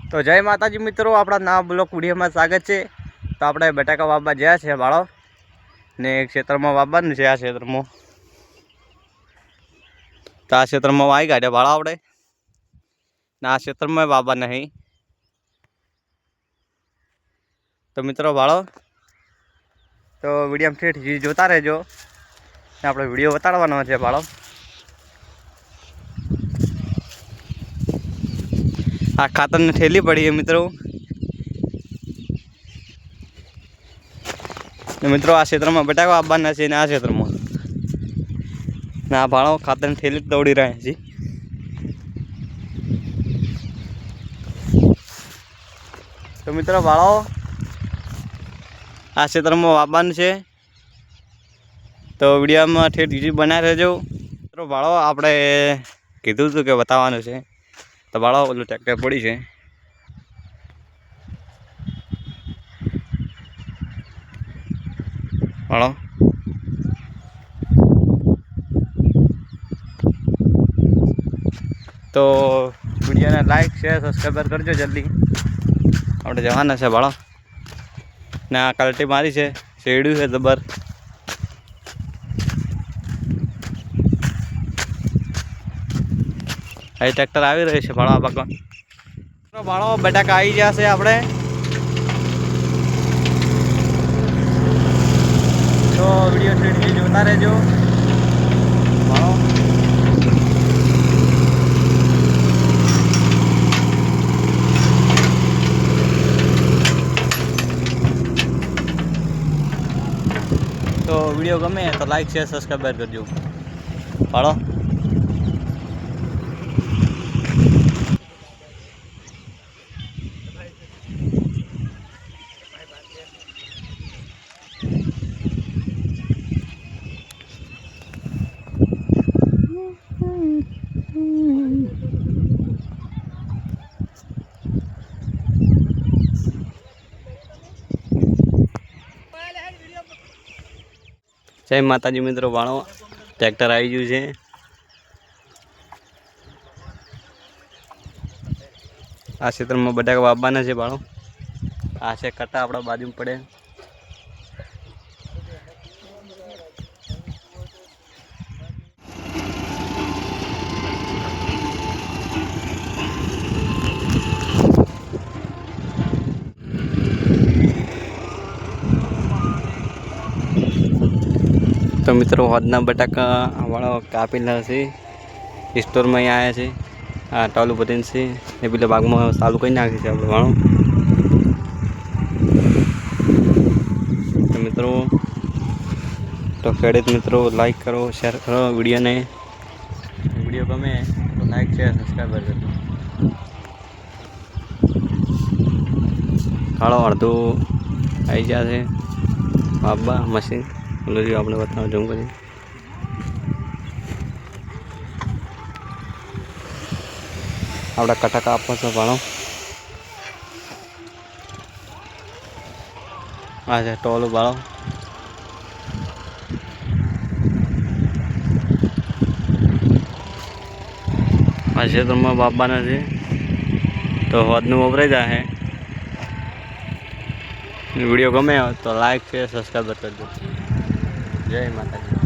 तो जय माताजी मित्रों, अपना नवा ब्लॉक विडियो में स्वागत है। तो આપણે બટાકા વાવવા ગયા છે બાળો ને એક ક્ષેત્રમાં વાવવાનું છે। આ ક્ષેત્રમાં તો આ ક્ષેત્રમાં વાવી કાઢ્યા બાળો આપણે ને આ ક્ષેત્રમાં વાવવા નહીં। તો મિત્રો બાળો તો વિડીયોમાં ઠેઠ જોતા રહેજો, આપણે વિડીયો બતાડવાનો છે બાળો। આ ખાતરની થેલી પડી है मित्रों। मित्रों आ क्षेत्र में बटाका आपवाना छे ने आ क्षेत्र में ना भाड़ो खातर थैली दौड़ी रहे छी। तो मित्रों भाड़ो आ क्षेत्र में आपवानुं छे, तो विडियो में ठेठ यूट्यूब बनाए रहो। मित्रों भाड़ो आपणे कीधुं हतुं के बताववानुं छे, तो भाड़ो ओलुं ट्रेक्टर पड़ी है। भाड़ो तो वीडियो ने लाइक शेयर सब्सक्राइब करजो जल्दी, अपने जवाना है भाड़ो ने आ कलटी मारी है, शेड्यू है जबर। आई ट्रेक्टर आ रही है भाड़ो पकड़। तो भाड़ो बटाका आई जैसे अपने तो वीडियो थ्रेड जोता रहो भाड़ो। तो वीडियो गमे तो लाइक शेयर सब्सक्राइब करजो भाड़ो। जय माताजी मित्रों, भाड़ो ट्रेक्टर आई गयु है। आ क्षेत्र में बटाका वाववाना है भाड़ो। आ से कट्टा अपना बाजू में पड़े। तो मित्रों हदना बटाका वाला कापेला से स्टोर में आया है। आ टॉलू भरीने से ए पेला भाग में चालू कर नाखी है आपणे वाळो। तो मित्रों तो खेडूत मित्रों लाइक करो शेयर करो वीडियो ने। वीडियो गमे तो लाइक शेयर सब्सक्राइब करजो। काळो अर्धो आई जाए बाबा मशीन आपने बताओ जूम करिए। आपड़ा कटाका आपवा छे भाड़ो। आ छे टोलू भाड़ो। आ क्षेत्र में बाबाना छे तो हदनु वपराई जाए। वीडियो गमे तो लाइक शेयर सब्सक्राइब करजो। जय माता दी।